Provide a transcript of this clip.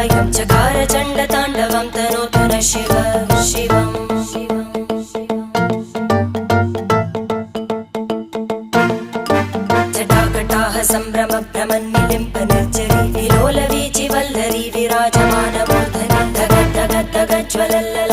कायं चकार चण्डताण्डवं तनोतु न शिव शिवम् जटाकटाह सम्भ्रम भ्रमन्निलिम्प निर्जरी विलोलवीचि वल्लरी विराजमानमूर्धनि धग धग धग ज्वलल्ल